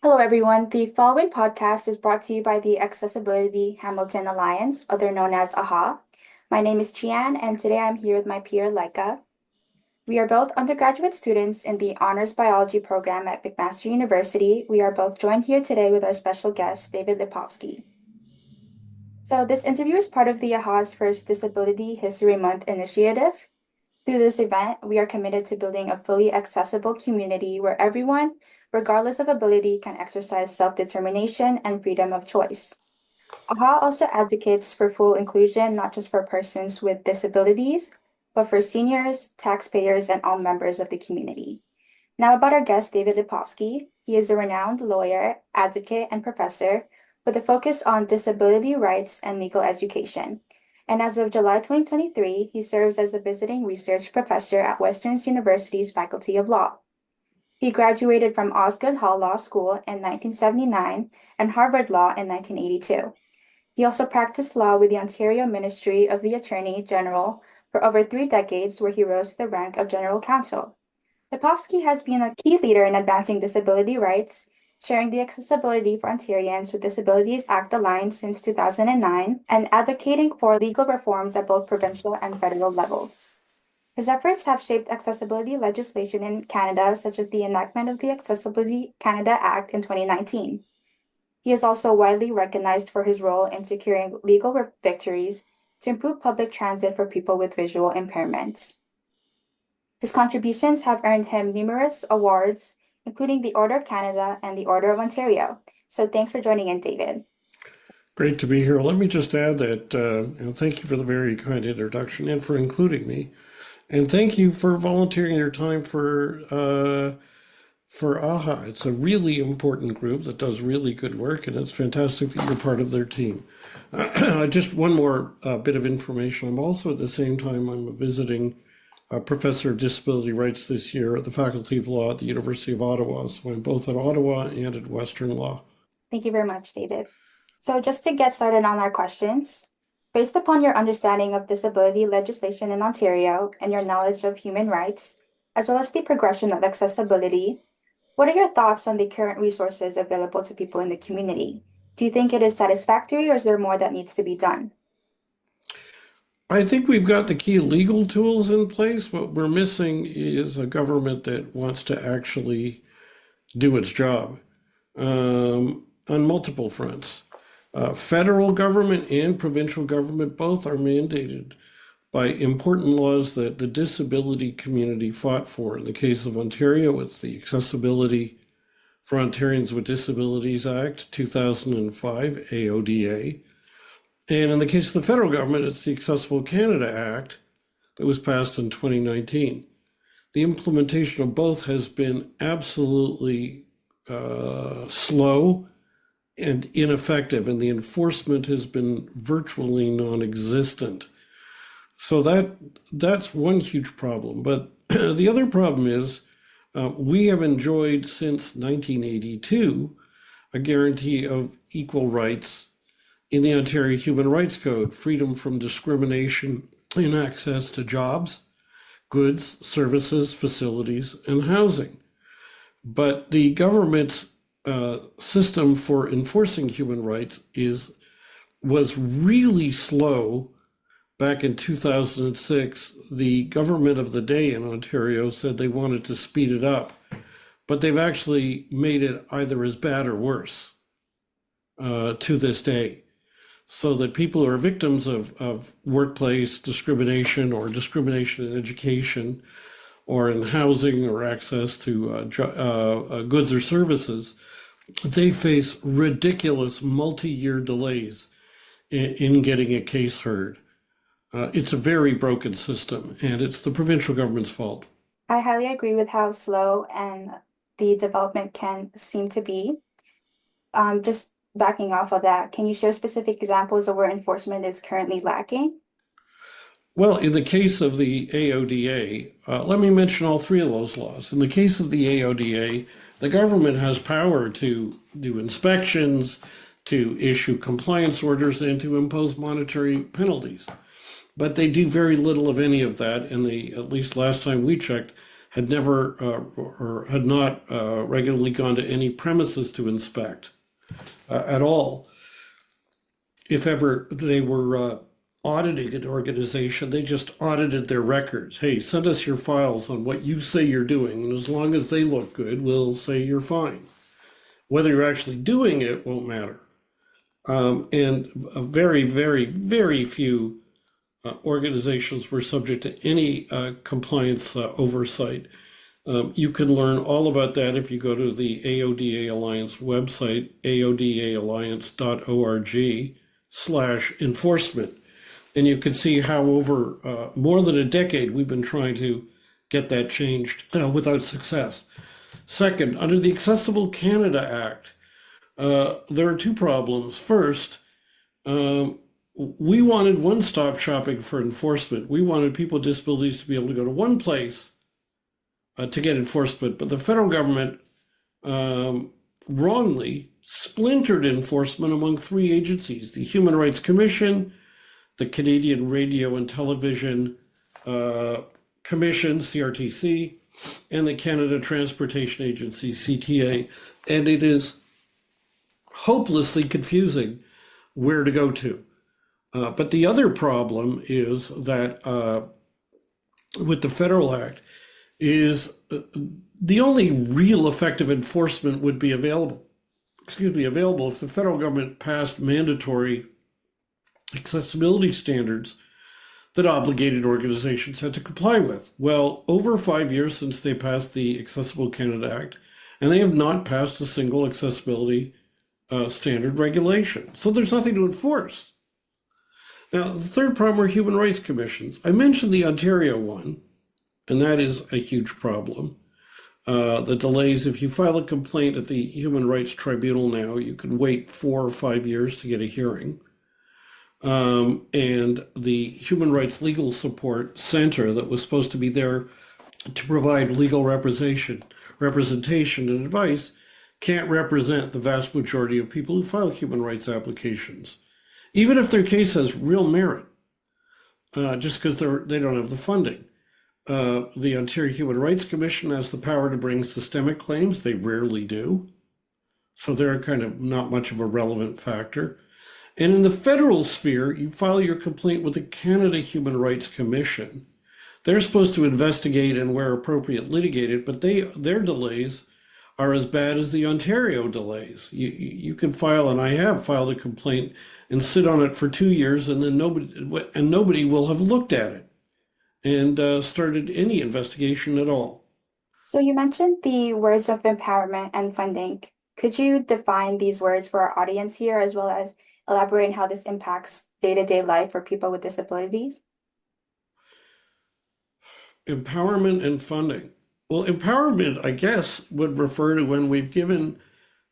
Hello, everyone. The following podcast is brought to you by the Accessibility Hamilton Alliance, other known as AHA. My name is Chian, and today I'm here with my peer, Lyka. We are both undergraduate students in the Honors Biology program at McMaster University. We are both joined here today with our special guest, David Lepofsky. So, this interview is part of the AHA's first Disability History Month initiative. Through this event, we are committed to building a fully accessible community where everyone, regardless of ability, can exercise self-determination and freedom of choice. AHA also advocates for full inclusion, not just for persons with disabilities, but for seniors, taxpayers, and all members of the community. Now, about our guest, David Lepofsky. He is a renowned lawyer, advocate, and professor with a focus on disability rights and legal education. And as of July 2023, he serves as a visiting research professor at Western University's Faculty of Law. He graduated from Osgoode Hall Law School in 1979 and Harvard Law in 1982. He also practiced law with the Ontario Ministry of the Attorney General for over 3 decades, where he rose to the rank of General Counsel. Lepofsky has been a key leader in advancing disability rights, chairing the Accessibility for Ontarians with Disabilities Act Alliance since 2009, and advocating for legal reforms at both provincial and federal levels. His efforts have shaped accessibility legislation in Canada, such as the enactment of the Accessibility Canada Act in 2019. He is also widely recognized for his role in securing legal victories to improve public transit for people with visual impairments. His contributions have earned him numerous awards, including the Order of Canada and the Order of Ontario. So thanks for joining in, David. Great to be here. Let me just add that thank you for the very kind introduction and for including me, and thank you for volunteering your time for AHA. It's a really important group that does really good work, and it's fantastic that you're part of their team. Just one more bit of information. I'm also at the same time I'm a visiting professor of disability rights this year at the Faculty of Law at the University of Ottawa. So I'm both at Ottawa and at Western Law. Thank you very much, David. So just to get started on our questions, based upon your understanding of disability legislation in Ontario and your knowledge of human rights, as well as the progression of accessibility, what are your thoughts on the current resources available to people in the community? Do you think it is satisfactory, or is there more that needs to be done? I think we've got the key legal tools in place. What we're missing is a government that wants to actually do its job on multiple fronts. Federal government and provincial government both are mandated by important laws that the disability community fought for. In the case of Ontario, it's the Accessibility for Ontarians with Disabilities Act 2005, AODA. And in the case of the federal government, it's the Accessible Canada Act that was passed in 2019. The implementation of both has been absolutely slow and ineffective, and the enforcement has been virtually non-existent. So that's one huge problem. But the other problem is we have enjoyed since 1982 a guarantee of equal rights in the Ontario Human Rights Code, freedom from discrimination in access to jobs, goods, services, facilities, and housing. But the government's system for enforcing human rights was really slow. Back in 2006, the government of the day in Ontario said they wanted to speed it up, but they've actually made it either as bad or worse to this day. So that people who are victims of workplace discrimination or discrimination in education or in housing or access to goods or services, they face ridiculous multi-year delays in getting a case heard. It's a very broken system, and it's the provincial government's fault. I highly agree with how slow and the development can seem to be. Just backing off of that, can you share specific examples of where enforcement is currently lacking? Well, in the case of the AODA, let me mention all three of those laws. In the case of the AODA, the government has power to do inspections, to issue compliance orders, and to impose monetary penalties. But they do very little of any of that, and at least last time we checked, had never or had not regularly gone to any premises to inspect at all. If ever they were auditing an organization, they just audited their records. Hey, send us your files on what you say you're doing, and as long as they look good, we'll say you're fine. Whether you're actually doing it won't matter. And very, very, very few organizations were subject to any compliance oversight. You can learn all about that if you go to the AODA Alliance website, aodaalliance.org/enforcement. And you can see how over more than a decade we've been trying to get that changed without success. Second, under the Accessible Canada Act, there are two problems. First, we wanted one-stop shopping for enforcement. We wanted people with disabilities to be able to go to one place to get enforcement, but the federal government wrongly splintered enforcement among three agencies: the Human Rights Commission, the Canadian Radio and Television Commission, CRTC, and the Canada Transportation Agency, CTA. And it is hopelessly confusing where to go to. But the other problem is that with the Federal Act is the only real effective enforcement would be available if the federal government passed mandatory accessibility standards that obligated organizations had to comply with. Well, over 5 years since they passed the Accessible Canada Act, and they have not passed a single accessibility standard regulation. So there's nothing to enforce. Now, the third problem are human rights commissions. I mentioned the Ontario one, and that is a huge problem. The delays, if you file a complaint at the Human Rights Tribunal now, you can wait 4 or 5 years to get a hearing. And the Human Rights Legal Support Center that was supposed to be there to provide legal representation and advice can't represent the vast majority of people who file human rights applications, even if their case has real merit, just because they don't have the funding. The Ontario Human Rights Commission has the power to bring systemic claims. They rarely do. So they're kind of not much of a relevant factor. And in the federal sphere, you file your complaint with the Canada Human Rights Commission. They're supposed to investigate and, where appropriate, litigate it, but their delays are as bad as the Ontario delays. You can file, and I have filed a complaint and sit on it for 2 years, and then nobody will have looked at it and started any investigation at all. So you mentioned the words of empowerment and funding. Could you define these words for our audience here, as well as elaborate on how this impacts day-to-day life for people with disabilities? Empowerment and funding. Well, empowerment, I guess, would refer to when we've given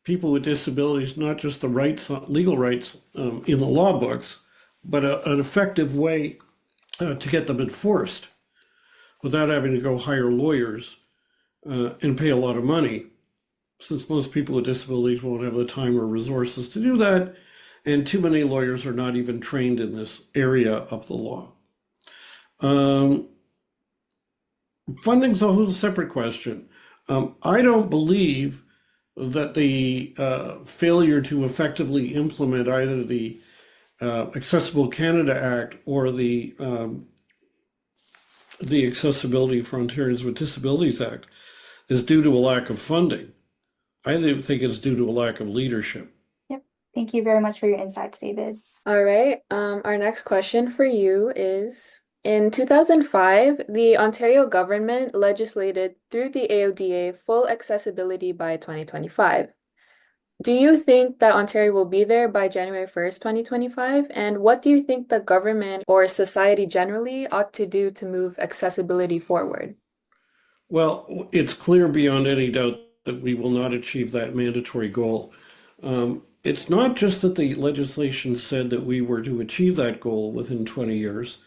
people with disabilities not just the rights, legal rights in the law books, but an effective way to get them enforced without having to go hire lawyers and pay a lot of money, since most people with disabilities won't have the time or resources to do that, and too many lawyers are not even trained in this area of the law. Funding's a whole separate question. I don't believe that the failure to effectively implement either the Accessible Canada Act or the Accessibility for Ontarians with Disabilities Act is due to a lack of funding. I think it's due to a lack of leadership. Yep. Thank you very much for your insights, David. All right. Our next question for you is, in 2005, the Ontario government legislated through the AODA full accessibility by 2025. Do you think that Ontario will be there by January 1st, 2025? And what do you think the government or society generally ought to do to move accessibility forward? Well, it's clear beyond any doubt that we will not achieve that mandatory goal. It's not just that the legislation said that we were to achieve that goal within 20 years.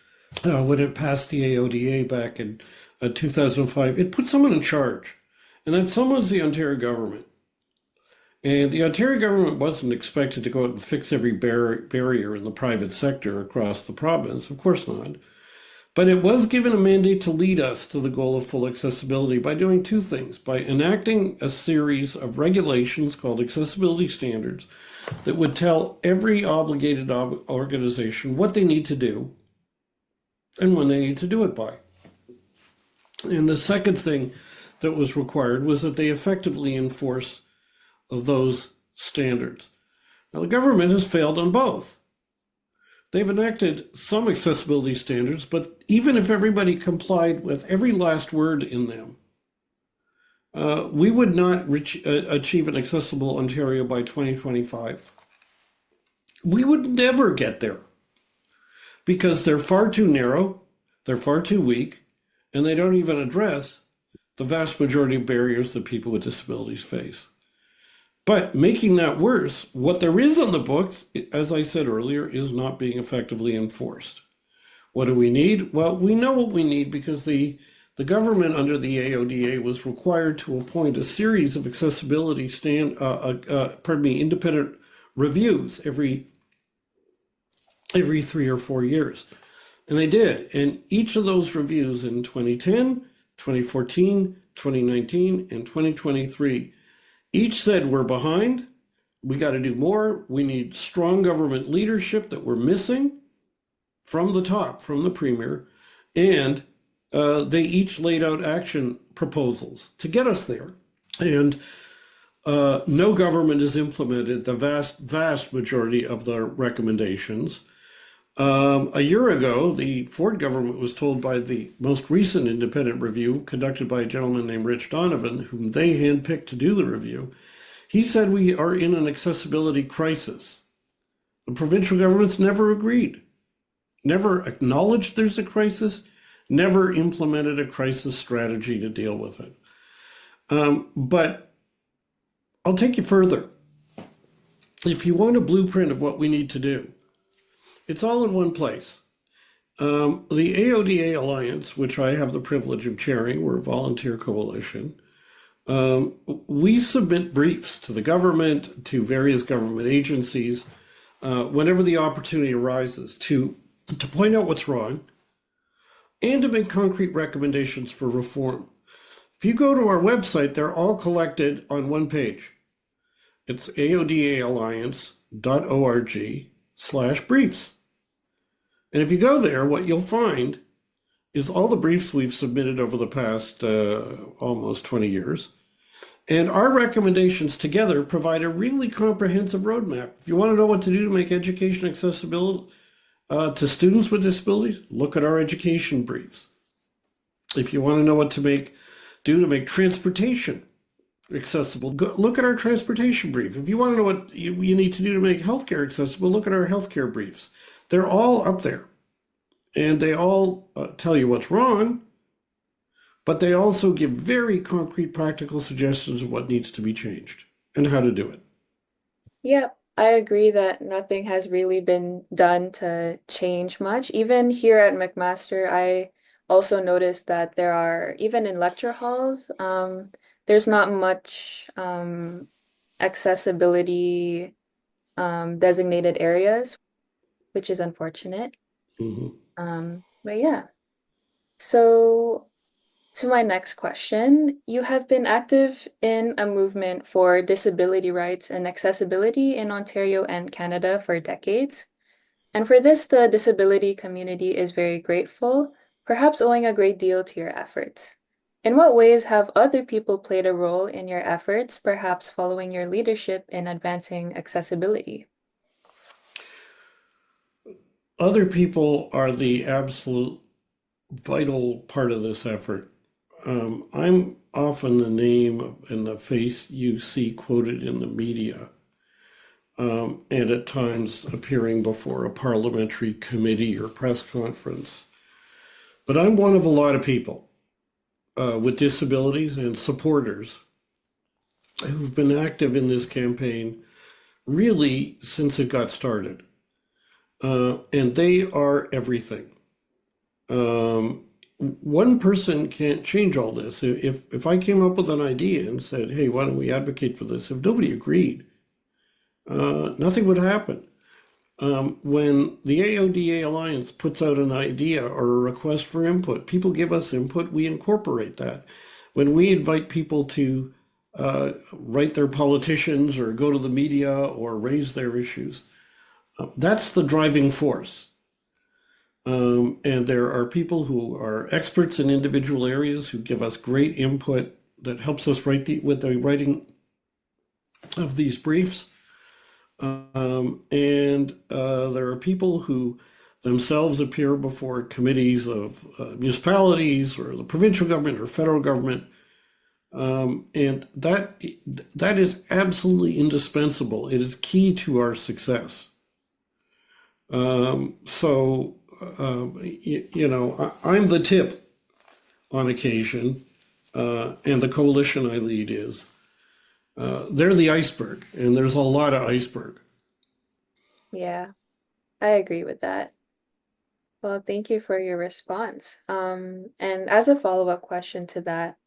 When it passed the AODA back in 2005, it put someone in charge, and that someone's the Ontario government. And the Ontario government wasn't expected to go out and fix every barrier in the private sector across the province, of course not. But it was given a mandate to lead us to the goal of full accessibility by doing two things: by enacting a series of regulations called accessibility standards that would tell every obligated organization what they need to do and when they need to do it by. And the second thing that was required was that they effectively enforce those standards. Now, the government has failed on both. They've enacted some accessibility standards, but even if everybody complied with every last word in them, we would not achieve an accessible Ontario by 2025. We would never get there because they're far too narrow, they're far too weak, and they don't even address the vast majority of barriers that people with disabilities face. But making that worse, what there is on the books, as I said earlier, is not being effectively enforced. What do we need? Well, we know what we need because the government under the AODA was required to appoint a series of accessibility independent reviews every 3 or 4 years. And they did. And each of those reviews in 2010, 2014, 2019, and 2023, each said we're behind, we got to do more, we need strong government leadership that we're missing from the top, from the premier, and they each laid out action proposals to get us there. And no government has implemented the vast majority of the recommendations. A year ago, the Ford government was told by the most recent independent review conducted by a gentleman named Rich Donovan, whom they handpicked to do the review. He said we are in an accessibility crisis. The provincial governments never agreed, never acknowledged there's a crisis, never implemented a crisis strategy to deal with it. But I'll take you further. If you want a blueprint of what we need to do, it's all in one place. The AODA Alliance, which I have the privilege of chairing, we're a volunteer coalition, we submit briefs to the government, to various government agencies, whenever the opportunity arises to point out what's wrong and to make concrete recommendations for reform. If you go to our website, they're all collected on one page. It's aodaalliance.org/briefs. And if you go there, what you'll find is all the briefs we've submitted over the past almost 20 years. And our recommendations together provide a really comprehensive roadmap. If you want to know what to do to make education accessible to students with disabilities, look at our education briefs. If you want to know what to do to make transportation accessible, look at our transportation brief. If you want to know what you need to do to make healthcare accessible, look at our healthcare briefs. They're all up there, and they all tell you what's wrong, but they also give very concrete practical suggestions of what needs to be changed and how to do it. Yeah, I agree that nothing has really been done to change much. Even here at McMaster, I also noticed that there are, even in lecture halls, there's not much accessibility designated areas, which is unfortunate. But yeah. So to my next question, you have been active in a movement for disability rights and accessibility in Ontario and Canada for decades. And for this, the disability community is very grateful, perhaps owing a great deal to your efforts. In what ways have other people played a role in your efforts, perhaps following your leadership in advancing accessibility? Other people are the absolute vital part of this effort. I'm often the name and the face you see quoted in the media, and at times appearing before a parliamentary committee or press conference. But I'm one of a lot of people with disabilities and supporters who've been active in this campaign really since it got started. And they are everything. One person can't change all this. If I came up with an idea and said, hey, why don't we advocate for this? If nobody agreed, nothing would happen. when the AODA Alliance puts out an idea or a request for input, people give us input, we incorporate that. When we invite people to write their politicians or go to the media or raise their issues, that's the driving force. And there are people who are experts in individual areas who give us great input that helps us with the writing of these briefs. And there are people who themselves appear before committees of municipalities or the provincial government or federal government. And that is absolutely indispensable. It is key to our success. So, I'm the tip on occasion, and the coalition I lead is. They're the iceberg, and there's a lot of iceberg. Yeah, I agree with that. Well, thank you for your response. And as a follow-up question to that,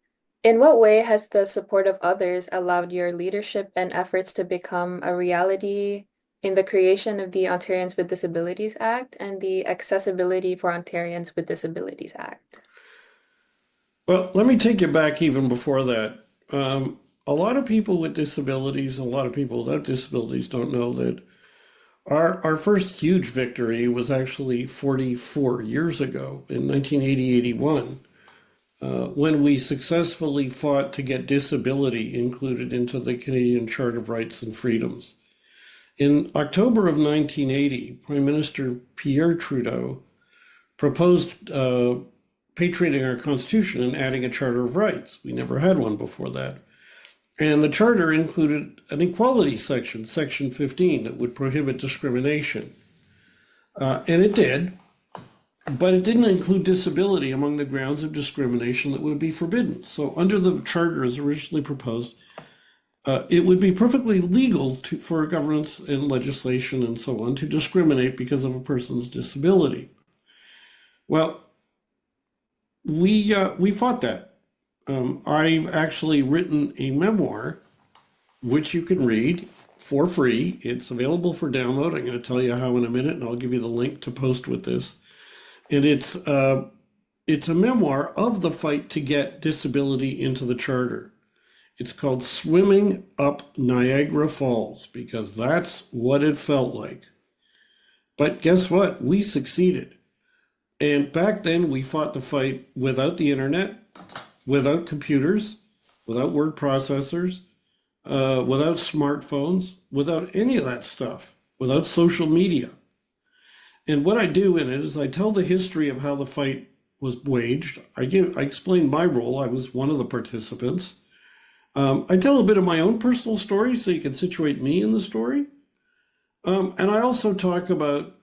in what way has the support of others allowed your leadership and efforts to become a reality in the creation of the Ontarians with Disabilities Act and the Accessibility for Ontarians with Disabilities Act? Well, let me take you back even before that. A lot of people with disabilities, a lot of people without disabilities don't know that our first huge victory was actually 44 years ago in 1980-81, when we successfully fought to get disability included into the Canadian Charter of Rights and Freedoms. In October of 1980, Prime Minister Pierre Trudeau proposed patriating our Constitution and adding a Charter of Rights. We never had one before that. And the Charter included an equality section, Section 15, that would prohibit discrimination. And it did, but it didn't include disability among the grounds of discrimination that would be forbidden. So under the Charter as originally proposed, it would be perfectly legal for governments and legislation and so on to discriminate because of a person's disability. Well, we fought that. I've actually written a memoir, which you can read for free. It's available for download. I'm going to tell you how in a minute, and I'll give you the link to post with this. And it's a memoir of the fight to get disability into the Charter. It's called Swimming Up Niagara Falls, because that's what it felt like. But guess what? We succeeded. And back then we fought the fight without the internet, without computers, without word processors, without smartphones, without any of that stuff, without social media. And what I do in it is I tell the history of how the fight was waged. I explain my role. I was one of the participants. I tell a bit of my own personal story so you can situate me in the story. And I also talk about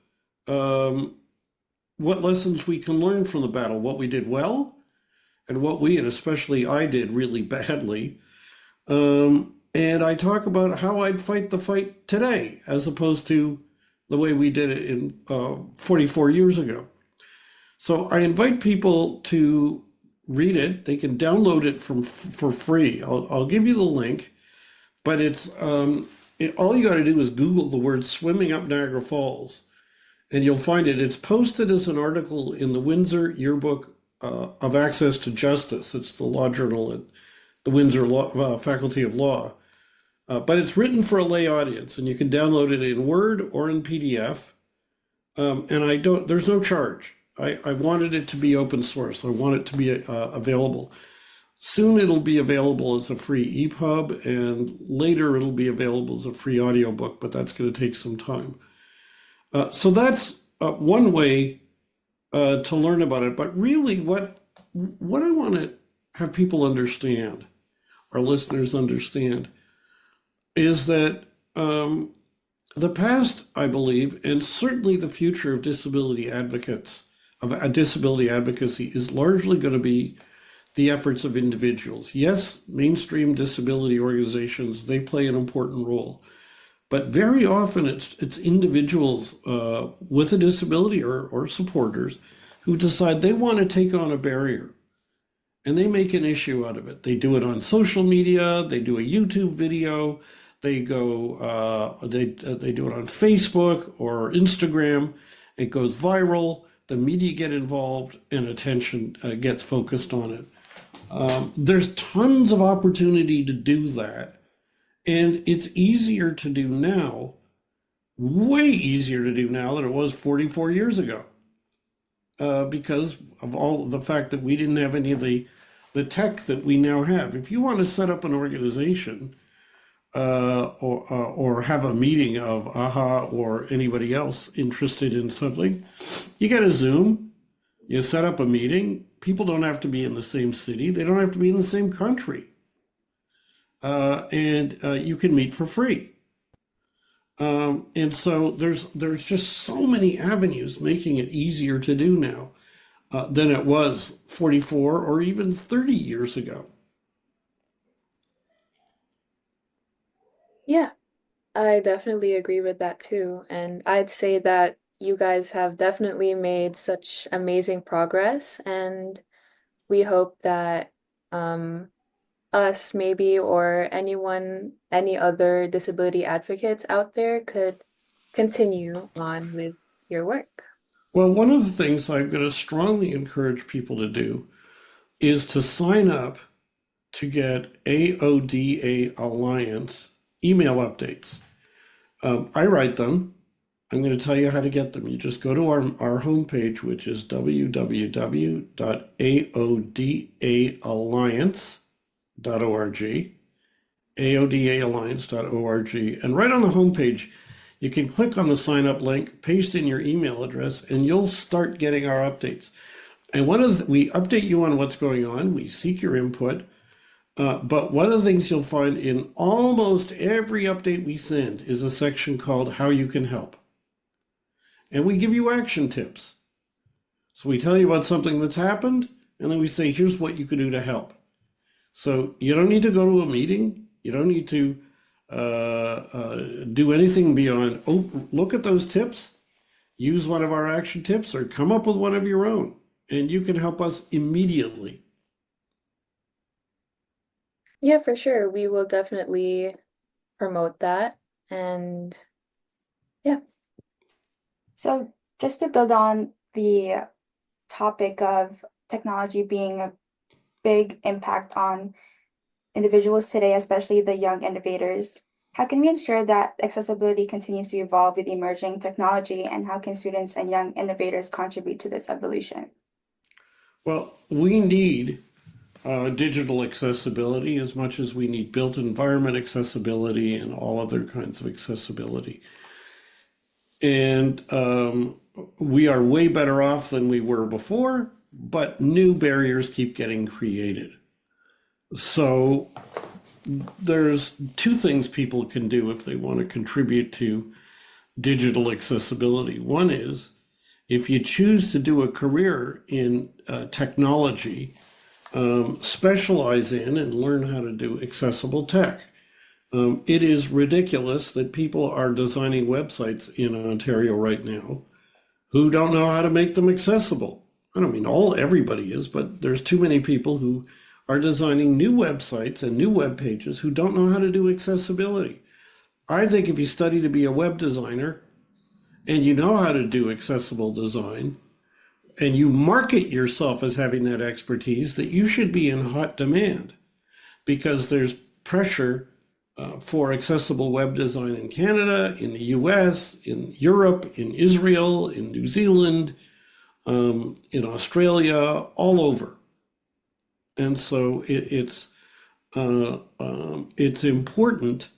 what lessons we can learn from the battle, what we did well, and what we, and especially I, did really badly. And I talk about how I'd fight the fight today, as opposed to the way we did it in 44 years ago. So I invite people to read it. They can download it for free. I'll give you the link, but it's all you got to do is Google the word "Swimming Up Niagara Falls," and you'll find it. It's posted as an article in the Windsor Yearbook of Access to Justice. It's the law journal at the Windsor Faculty of Law, but it's written for a lay audience, and you can download it in Word or in PDF. And there's no charge. I wanted it to be open source. I want it to be available. Soon it'll be available as a free EPUB, and later it'll be available as a free audiobook, but that's going to take some time. So that's one way to learn about it. But really what I want to have people understand, our listeners understand, is that the past, I believe, and certainly the future of disability advocacy is largely going to be the efforts of individuals. Yes, mainstream disability organizations, they play an important role, but very often it's individuals with a disability or supporters who decide they want to take on a barrier, and they make an issue out of it. They do it on social media, they do a YouTube video, They go, they do it on Facebook or Instagram. It goes viral. The media get involved, and attention gets focused on it. There's tons of opportunity to do that, and it's easier to do now, way easier to do now than it was 44 years ago, because of all the fact that we didn't have any of the tech that we now have. If you want to set up an organization or have a meeting of AHA or anybody else interested in something, you get a Zoom, you set up a meeting. People don't have to be in the same city. They don't have to be in the same country. And you can meet for free. And so there's just so many avenues making it easier to do now than it was 44 or even 30 years ago. Yeah, I definitely agree with that too. And I'd say that you guys have definitely made such amazing progress, and we hope that us maybe or anyone, any other disability advocates out there could continue on with your work. Well, one of the things I'm going to strongly encourage people to do is to sign up to get AODA Alliance email updates. I write them. I'm going to tell you how to get them. You just go to our homepage, which is www.aodaalliance.org, aodaalliance.org. And right on the homepage, you can click on the sign up link, paste in your email address, and you'll start getting our updates. And we update you on what's going on. We seek your input. But one of the things you'll find in almost every update we send is a section called How You Can Help. And we give you action tips. So we tell you about something that's happened, and then we say, here's what you can do to help. So you don't need to go to a meeting. You don't need to do anything beyond, look at those tips, use one of our action tips, or come up with one of your own, and you can help us immediately. Yeah, for sure. We will definitely promote that. And yeah. So just to build on the topic of technology being a big impact on individuals today, especially the young innovators, how can we ensure that accessibility continues to evolve with emerging technology, and how can students and young innovators contribute to this evolution? Well, we need digital accessibility as much as we need built environment accessibility and all other kinds of accessibility. And we are way better off than we were before, but new barriers keep getting created. So there's two things people can do if they want to contribute to digital accessibility. One is, if you choose to do a career in technology, specialize in and learn how to do accessible tech. It is ridiculous that people are designing websites in Ontario right now who don't know how to make them accessible. I don't mean everybody is, but there's too many people who are designing new websites and new web pages who don't know how to do accessibility. I think if you study to be a web designer and you know how to do accessible design, and you market yourself as having that expertise, that you should be in hot demand, because there's pressure for accessible web design in Canada, in the US, in Europe, in Israel, in New Zealand, in Australia, all over. And so it's important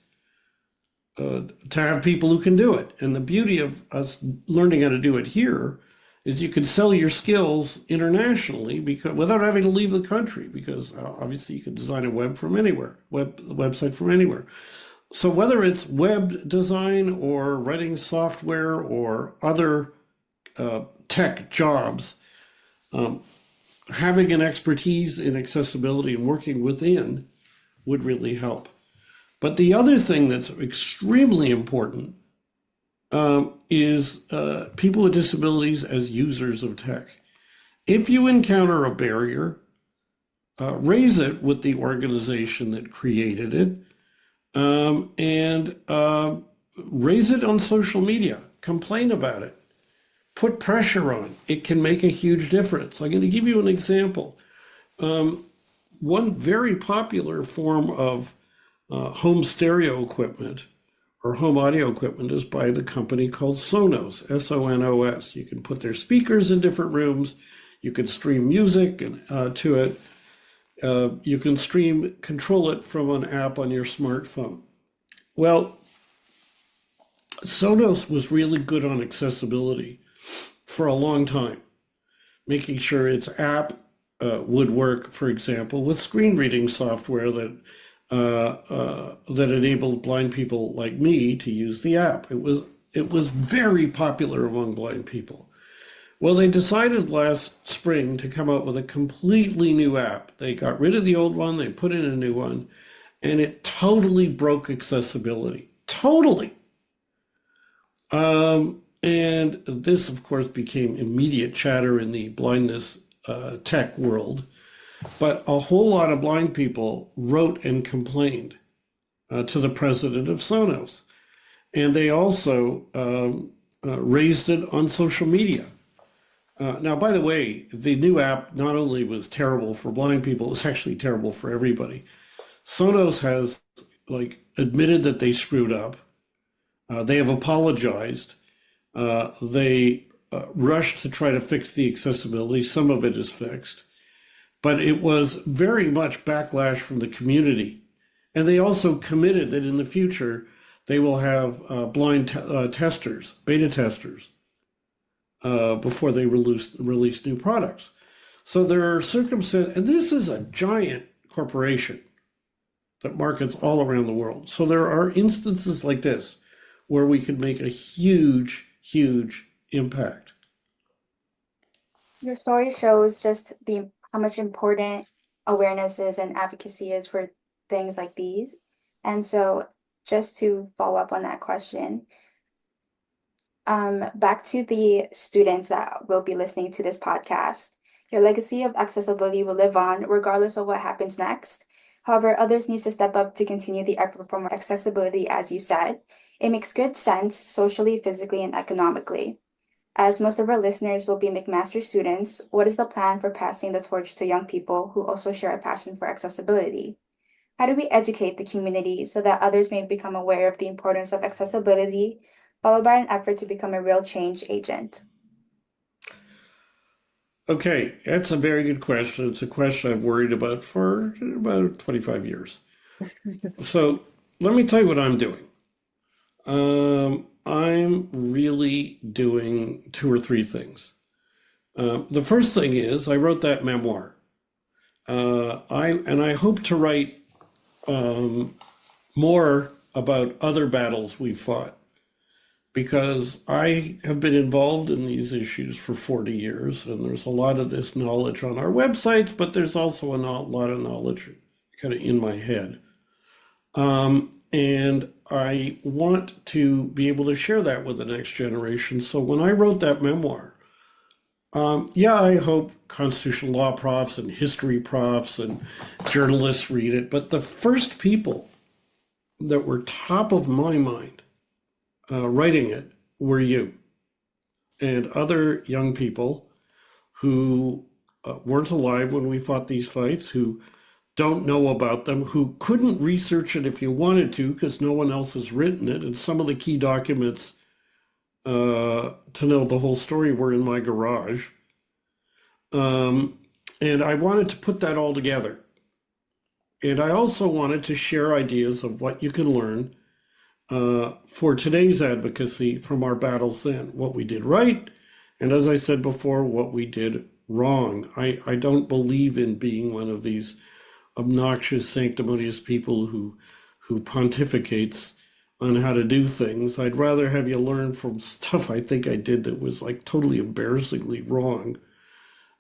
to have people who can do it. And the beauty of us learning how to do it here is you can sell your skills internationally without having to leave the country, because obviously you can design a website from anywhere. So whether it's web design or writing software or other tech jobs, having an expertise in accessibility and working within would really help. But the other thing that's extremely important is people with disabilities as users of tech. If you encounter a barrier, raise it with the organization that created it. and raise it on social media, complain about it, put pressure on. It can make a huge difference. I'm going to give you an example. One very popular form of home stereo equipment or home audio equipment is by the company called Sonos, S-O-N-O-S. You can put their speakers in different rooms. You can stream music to it. You can control it from an app on your smartphone. Well, Sonos was really good on accessibility for a long time, making sure its app would work, for example, with screen reading software that enabled blind people like me to use the app. It was very popular among blind people. Well, they decided last spring to come out with a completely new app. They got rid of the old one, they put in a new one, and it totally broke accessibility. Totally. And this, of course, became immediate chatter in the blindness tech world. But a whole lot of blind people wrote and complained to the president of Sonos. And they also raised it on social media. Now, by the way, the new app not only was terrible for blind people, it was actually terrible for everybody. Sonos has admitted that they screwed up. They have apologized. They rushed to try to fix the accessibility. Some of it is fixed. But it was very much backlash from the community. And they also committed that in the future, they will have blind testers, beta testers, before they release new products. So there are circumstances, and this is a giant corporation that markets all around the world. So there are instances like this where we can make a huge, huge impact. Your story shows just how much important awareness is and advocacy is for things like these. And so just to follow up on that question, back to the students that will be listening to this podcast, your legacy of accessibility will live on regardless of what happens next. However, others need to step up to continue the effort for more accessibility, as you said. It makes good sense socially, physically, and economically. As most of our listeners will be McMaster students, what is the plan for passing the torch to young people who also share a passion for accessibility? How do we educate the community so that others may become aware of the importance of accessibility, followed by an effort to become a real change agent? Okay, that's a very good question. It's a question I've worried about for about 25 years. So let me tell you what I'm doing. I'm really doing two or three things. The first thing is I wrote that memoir. I hope to write more about other battles we fought, because I have been involved in these issues for 40 years, and there's a lot of this knowledge on our websites, but there's also a lot of knowledge kind of in my head. And I want to be able to share that with the next generation. So when I wrote that memoir, I hope constitutional law profs and history profs and journalists read it. But the first people that were top of my mind writing it were you and other young people who weren't alive when we fought these fights, who don't know about them, who couldn't research it if you wanted to because no one else has written it. And some of the key documents to know the whole story were in my garage. And I wanted to put that all together. And I also wanted to share ideas of what you can learn for today's advocacy from our battles then, what we did right, and as I said before, what we did wrong. I don't believe in being one of these obnoxious, sanctimonious people who pontificates on how to do things. I'd rather have you learn from stuff I think I did that was totally embarrassingly wrong,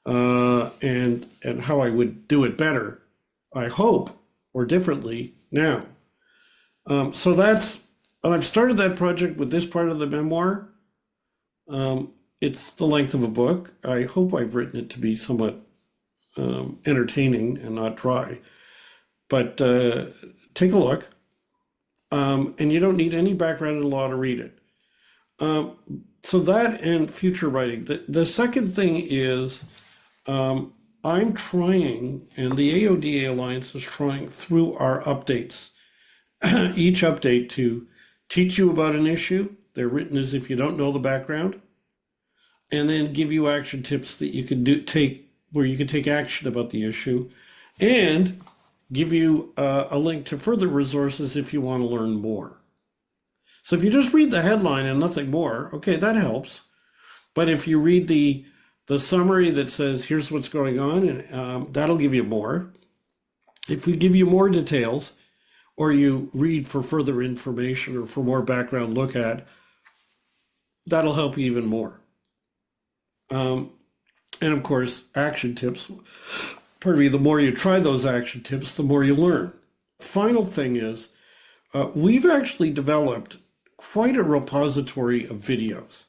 and how I would do it better, I hope, or differently now. So I've started that project with this part of the memoir. It's the length of a book. I hope I've written it to be somewhat entertaining and not dry. But take a look. And you don't need any background in law to read it. So that and future writing. The second thing is I'm trying, and the AODA Alliance is trying through our updates, each update to teach you about an issue. They're written as if you don't know the background, and then give you action tips that you can where you can take action about the issue, and give you a link to further resources if you want to learn more. So if you just read the headline and nothing more, okay, that helps. But if you read the summary that says, here's what's going on, and that'll give you more. If we give you more details, or you read for further information or for more background look at, that'll help you even more. And of course, action tips. Pardon me, the more you try those action tips, the more you learn. Final thing is, we've actually developed quite a repository of videos.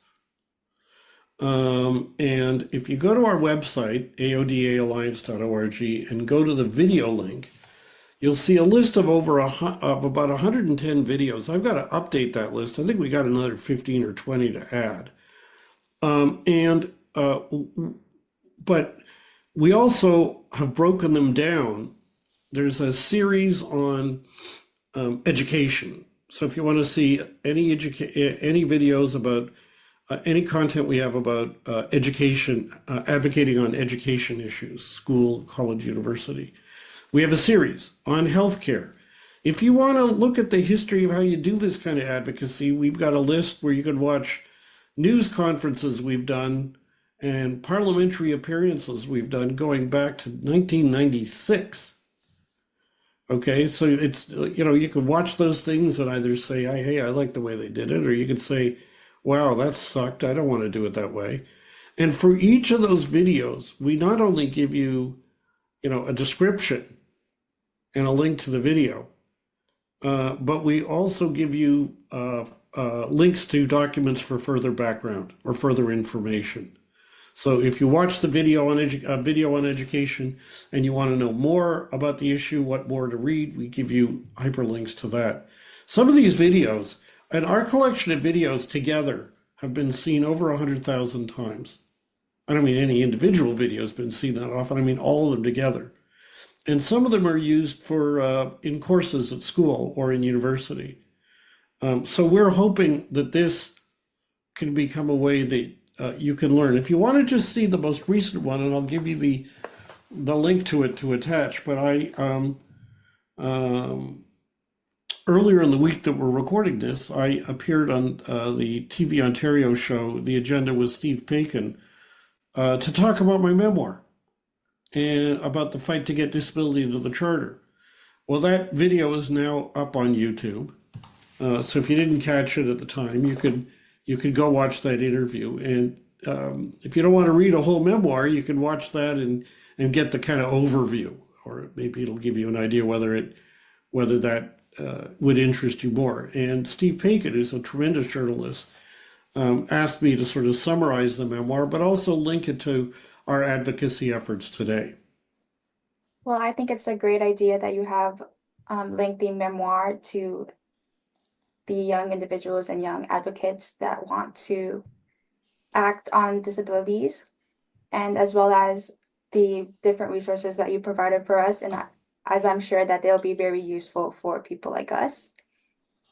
And if you go to our website, aodaalliance.org, and go to the video link, you'll see a list of about 110 videos. I've got to update that list. I think we got another 15 or 20 to add. But we also have broken them down. There's a series on education. So if you want to see any videos about any content we have about education, advocating on education issues, school, college, university, we have a series on healthcare. If you want to look at the history of how you do this kind of advocacy, we've got a list where you can watch news conferences we've done and parliamentary appearances we've done going back to 1996. Okay, so it's, you can watch those things and either say, hey, I like the way they did it, or you can say, wow, that sucked, I don't want to do it that way. And for each of those videos, we not only give you, a description and a link to the video, but we also give you links to documents for further background or further information. So if you watch the video on education and you want to know more about the issue, what more to read, we give you hyperlinks to that. Some of these videos, and our collection of videos together, have been seen over 100,000 times. I don't mean any individual video has been seen that often, I mean all of them together. And some of them are used for in courses at school or in university. So we're hoping that this can become a way that you can learn. If you want to just see the most recent one, and I'll give you the link to it to attach, but earlier in the week that we're recording this, I appeared on the TV Ontario show, The Agenda with Steve Paikin, to talk about my memoir and about the fight to get disability into the Charter. Well, that video is now up on YouTube. So if you didn't catch it at the time, you could go watch that interview. And if you don't want to read a whole memoir, you can watch that and get the kind of overview, or maybe it'll give you an idea whether that would interest you more. And Steve Paikin, who's a tremendous journalist, asked me to sort of summarize the memoir, but also link it to our advocacy efforts today. Well, I think it's a great idea that you have linked the memoir to the young individuals and young advocates that want to act on disabilities, and as well as the different resources that you provided for us. And as I'm sure that they'll be very useful for people like us.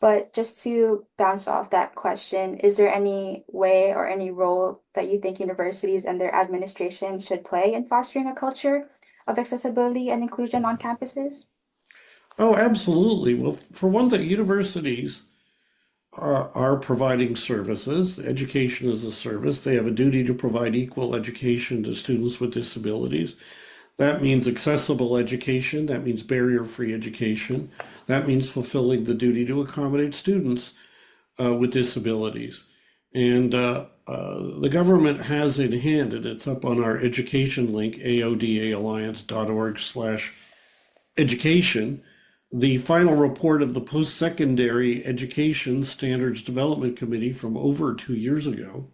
But just to bounce off that question, is there any way or any role that you think universities and their administration should play in fostering a culture of accessibility and inclusion on campuses? Oh, absolutely. Well, for one thing, universities are providing services. Education is a service. They have a duty to provide equal education to students with disabilities. That means accessible education. That means barrier-free education. That means fulfilling the duty to accommodate students with disabilities. And the government has in hand, and it's up on our education link, aodaalliance.org/education, the final report of the Post-Secondary Education Standards Development Committee from over 2 years ago,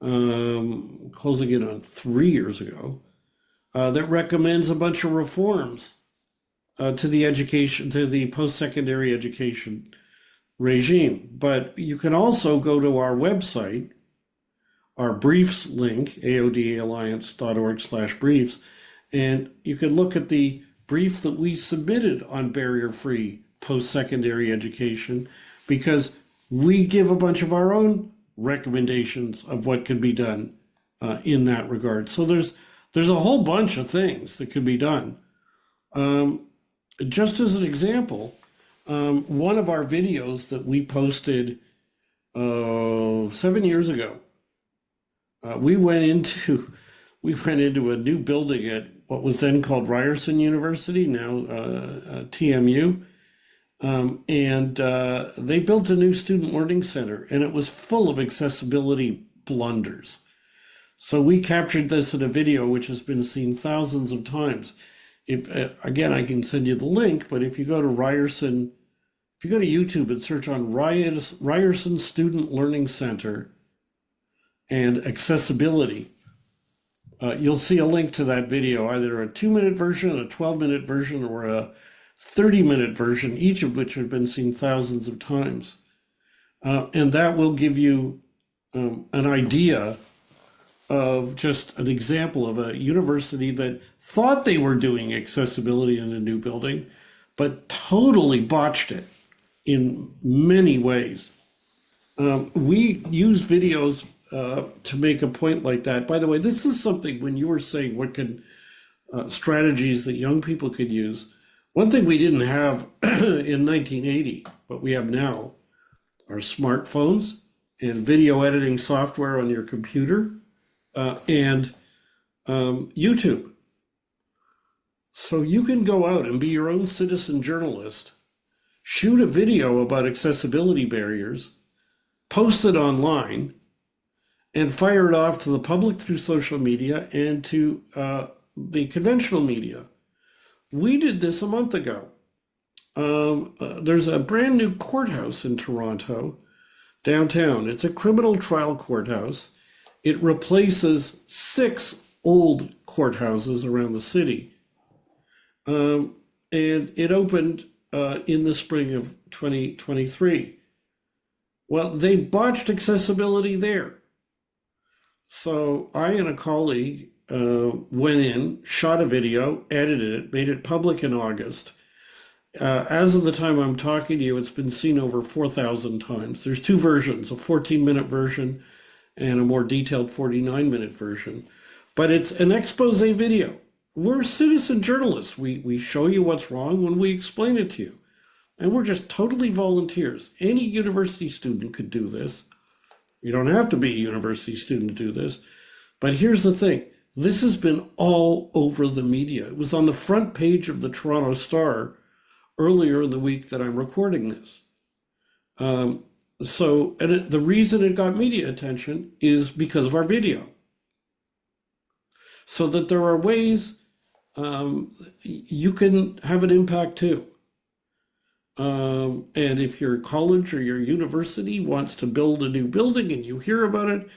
closing in on 3 years ago, that recommends a bunch of reforms to the education, to the post-secondary education regime. But you can also go to our website, our briefs link, aodaalliance.org/briefs, and you can look at the brief that we submitted on barrier-free post-secondary education, because we give a bunch of our own recommendations of what can be done in that regard. So there's a whole bunch of things that can be done. Just as an example, one of our videos that we posted 7 years ago, we went into a new building at what was then called Ryerson University, now TMU, and they built a new student learning center, and it was full of accessibility blunders. So we captured this in a video which has been seen thousands of times. Again, I can send you the link, but if you go to Ryerson, if you go to YouTube and search on Ryerson Student Learning Center and accessibility, you'll see a link to that video, either a 2-minute version, a 12-minute version, or a 30-minute version, each of which have been seen thousands of times. And that will give you an idea of just an example of a university that thought they were doing accessibility in a new building, but totally botched it in many ways. We use videos to make a point like that. By the way, this is something, when you were saying what could strategies that young people could use, one thing we didn't have in 1980, but we have now, are smartphones and video editing software on your computer, and YouTube. So you can go out and be your own citizen journalist, shoot a video about accessibility barriers, post it online, and fire it off to the public through social media and to the conventional media. We did this a month ago. There's a brand new courthouse in Toronto, downtown. It's a criminal trial courthouse. It replaces 6 old courthouses around the city. And it opened in the spring of 2023. Well, they botched accessibility there. So I and a colleague went in, shot a video, edited it, made it public in August. As of the time I'm talking to you, it's been seen over 4,000 times. There's 2 versions, a 14-minute version and a more detailed 49-minute version. But it's an expose video. We're citizen journalists. We show you what's wrong when we explain it to you. And we're just totally volunteers. Any university student could do this. You don't have to be a university student to do this. But here's the thing. This has been all over the media. It was on the front page of the Toronto Star earlier in the week that I'm recording this. The reason it got media attention is because of our video. So that there are ways you can have an impact too. And if your college or your university wants to build a new building and you hear about it,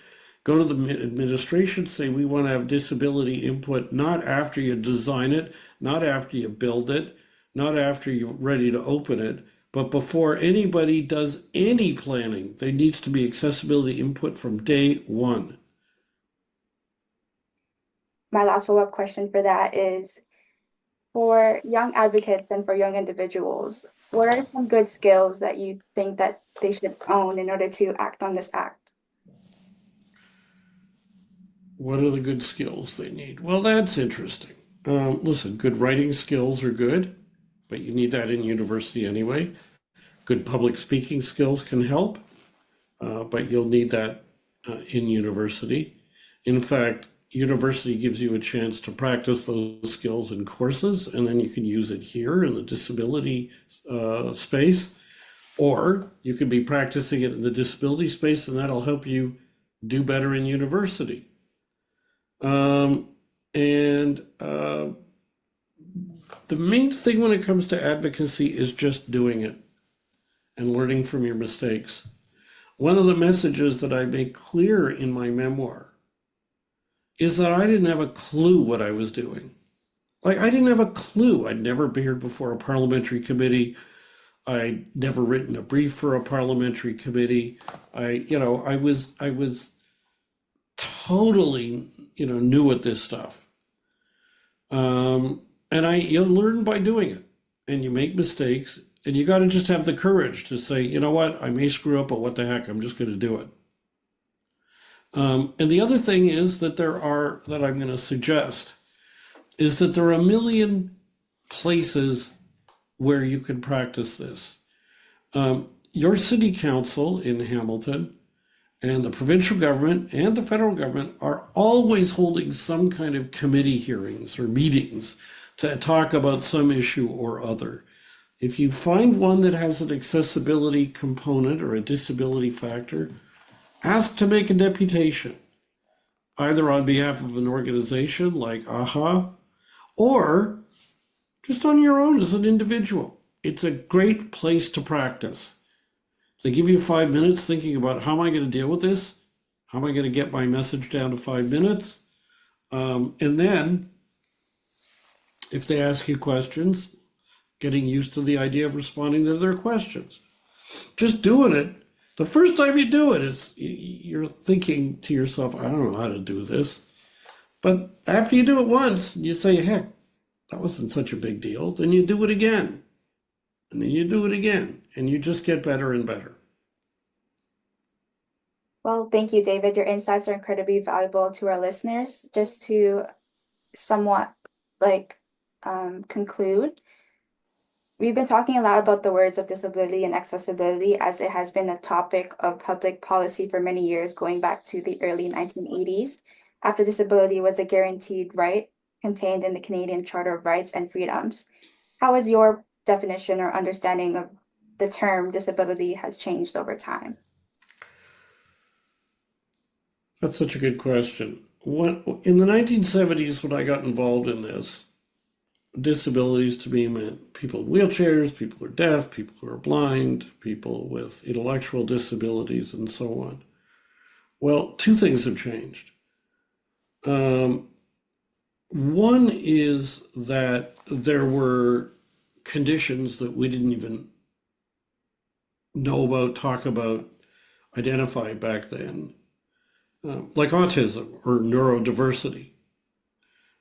go to the administration, say we want to have disability input, not after you design it, not after you build it, not after you're ready to open it, but before anybody does any planning. There needs to be accessibility input from day one. My last follow-up question for that is, for young advocates and for young individuals, what are some good skills that you think that they should own in order to act on this act? What are the good skills they need? Well, that's interesting. Listen, good writing skills are good, but you need that in university anyway. Good public speaking skills can help, but you'll need that in university. In fact, university gives you a chance to practice those skills in courses, and then you can use it here in the disability space, or you could be practicing it in the disability space, and that'll help you do better in university. The main thing when it comes to advocacy is just doing it and learning from your mistakes. One of the messages that I make clear in my memoir is that I didn't have a clue what I was doing. Like, I didn't have a clue. I'd never appeared before a parliamentary committee. I'd never written a brief for a parliamentary committee. I was totally, new at this stuff. And you learn by doing it, and you make mistakes, and you got to just have the courage to say, you know what, I may screw up, but what the heck, I'm just going to do it. And the other thing is that I'm going to suggest is that there are a million places where you can practice this. Your city council in Hamilton and the provincial government and the federal government are always holding some kind of committee hearings or meetings to talk about some issue or other. If you find one that has an accessibility component or a disability factor, ask to make a deputation, either on behalf of an organization like AHA or just on your own as an individual. It's a great place to practice. They give you 5 minutes thinking about how am I going to deal with this? How am I going to get my message down to 5 minutes? And then if they ask you questions, getting used to the idea of responding to their questions. Just doing it. The first time you do it, you're thinking to yourself, I don't know how to do this. But after you do it once, you say, heck, that wasn't such a big deal. Then you do it again. And then you do it again. And you just get better and better. Well, thank you, David. Your insights are incredibly valuable to our listeners. Just to somewhat conclude, we've been talking a lot about the words of disability and accessibility as it has been a topic of public policy for many years, going back to the early 1980s, after disability was a guaranteed right contained in the Canadian Charter of Rights and Freedoms. How has your definition or understanding of the term disability has changed over time? That's such a good question. In the 1970s, when I got involved in this, disabilities to me meant people in wheelchairs, people who are deaf, people who are blind, people with intellectual disabilities, and so on. Well, two things have changed. One is that there were conditions that we didn't even know about, talk about, identify back then, like autism or neurodiversity,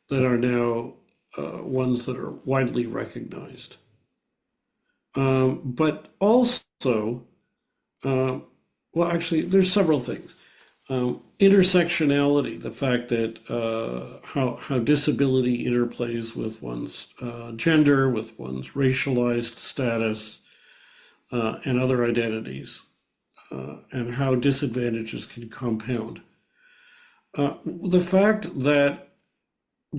that are now ones that are widely recognized. But also, well, actually, there's several things. Intersectionality, the fact that how disability interplays with one's gender, with one's racialized status, and other identities, and how disadvantages can compound. The fact that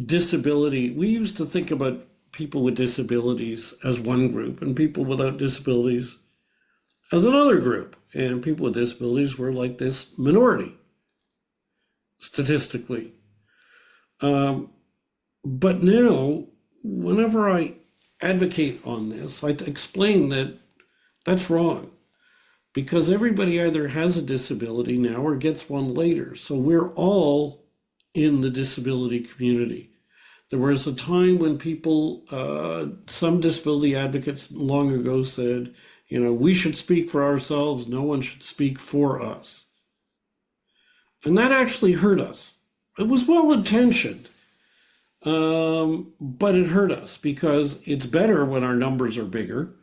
disability, we used to think about people with disabilities as one group and people without disabilities as another group. And people with disabilities were like this minority, statistically. But now, whenever I advocate on this, I explain that that's wrong, because everybody either has a disability now or gets one later. So we're all in the disability community. There was a time when people, some disability advocates long ago said, we should speak for ourselves, no one should speak for us. And that actually hurt us. It was well-intentioned, but it hurt us because it's better when our numbers are bigger.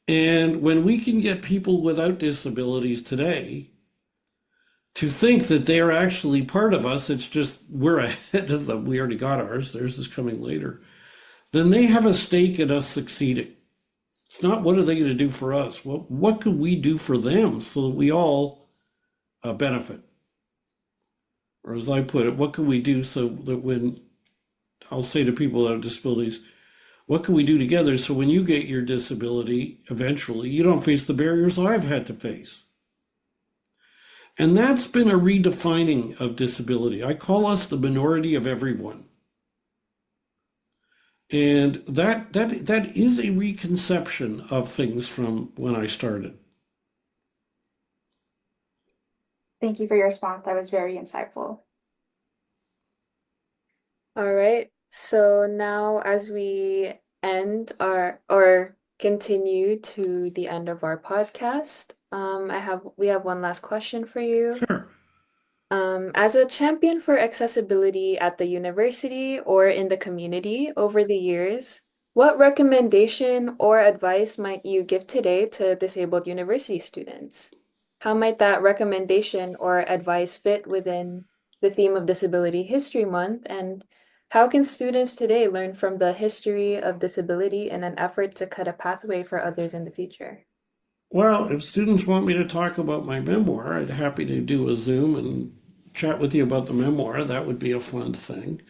And when we can get people without disabilities today to think that they are actually part of us, it's just we're ahead of them. We already got ours. Theirs is coming later. Then they have a stake in us succeeding. It's not what are they going to do for us? Well, what could we do for them so that we all benefit? Or as I put it, what can we do so that when I'll say to people that have disabilities, what can we do together so when you get your disability, eventually, you don't face the barriers I've had to face? And that's been a redefining of disability. I call us the minority of everyone. And that is a reconception of things from when I started. Thank you for your response. That was very insightful. All right. So now as we end our or continue to the end of our podcast, we have one last question for you. Sure. As a champion for accessibility at the university or in the community over the years, what recommendation or advice might you give today to disabled university students? How might that recommendation or advice fit within the theme of Disability History Month? And how can students today learn from the history of disability in an effort to cut a pathway for others in the future? Well, if students want me to talk about my memoir, I'd happy to do a Zoom and chat with you about the memoir. That would be a fun thing.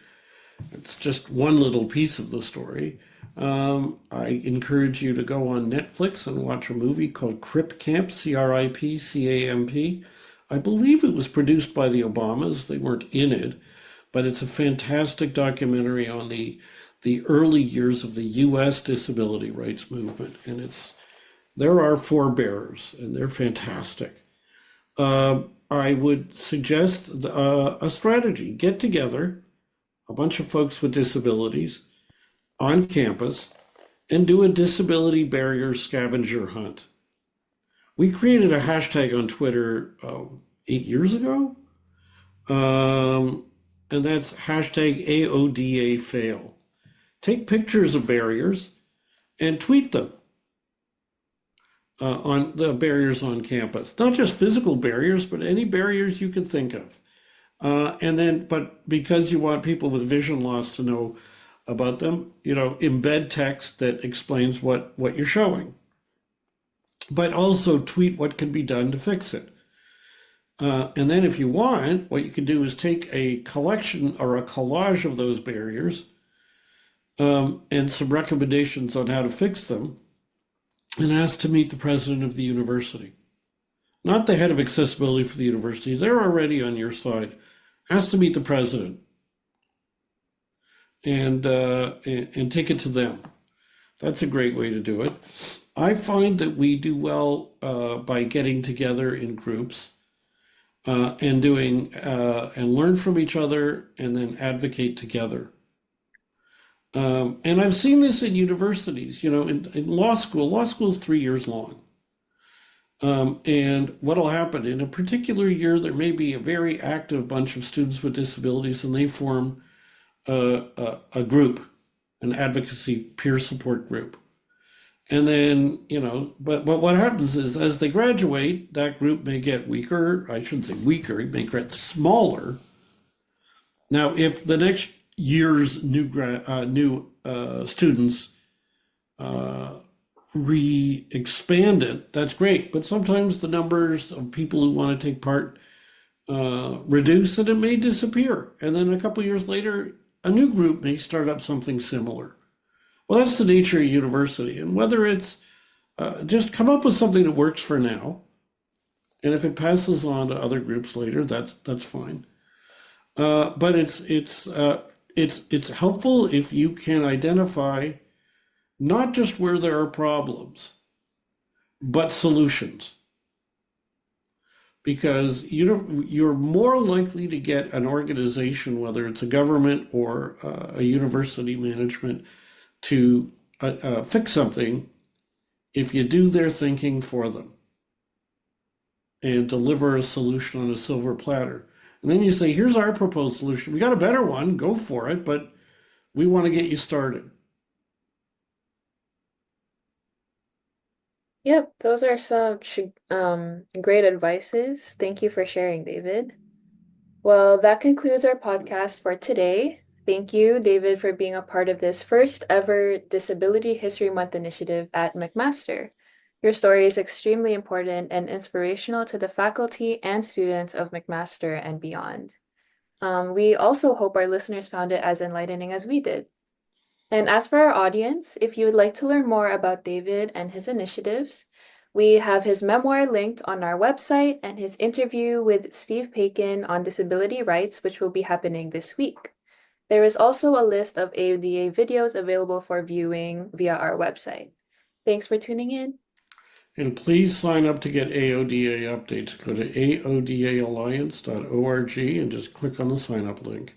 It's just one little piece of the story. I encourage you to go on Netflix and watch a movie called Crip Camp, CRIPCAMP. I believe it was produced by the Obamas. They weren't in it, but it's a fantastic documentary on the early years of the U.S. disability rights movement, and there are forebearers, and they're fantastic. I would suggest a strategy: get together a bunch of folks with disabilities on campus and do a disability barrier scavenger hunt. We created a hashtag on Twitter 8 years ago, and that's hashtag AODA fail. Take pictures of barriers and tweet them on the barriers on campus, not just physical barriers, but any barriers you can think of. But because you want people with vision loss to know about them, embed text that explains what you're showing, but also tweet what can be done to fix it. And then if you want, what you can do is take a collection or a collage of those barriers and some recommendations on how to fix them and ask to meet the president of the university. Not the head of accessibility for the university. They're already on your side. Ask to meet the president and take it to them. That's a great way to do it. I find that we do well by getting together in groups and learn from each other and then advocate together. And I've seen this in universities, in law school is 3 years long. And what'll happen in a particular year, there may be a very active bunch of students with disabilities, and they form a group, an advocacy peer support group. And then, but what happens is as they graduate, that group may get weaker. I shouldn't say weaker, it may get smaller. Now, if the next year's new students re-expand it, that's great. But sometimes the numbers of people who want to take part reduce, and it may disappear. And then a couple of years later, a new group may start up something similar. Well, that's the nature of university. And whether it's just come up with something that works for now, and if it passes on to other groups later, that's fine. But it's helpful if you can identify not just where there are problems, but solutions. Because you're more likely to get an organization, whether it's a government or a university management, to fix something if you do their thinking for them and deliver a solution on a silver platter. And then you say, here's our proposed solution. We got a better one, go for it, but we want to get you started. Yep, those are some great advices. Thank you for sharing, David. Well, that concludes our podcast for today. Thank you, David, for being a part of this first ever Disability History Month initiative at McMaster. Your story is extremely important and inspirational to the faculty and students of McMaster and beyond. We also hope our listeners found it as enlightening as we did. And as for our audience, if you would like to learn more about David and his initiatives, we have his memoir linked on our website and his interview with Steve Paikin on disability rights, which will be happening this week. There is also a list of AODA videos available for viewing via our website. Thanks for tuning in. And please sign up to get AODA updates. Go to aodaalliance.org and just click on the sign up link.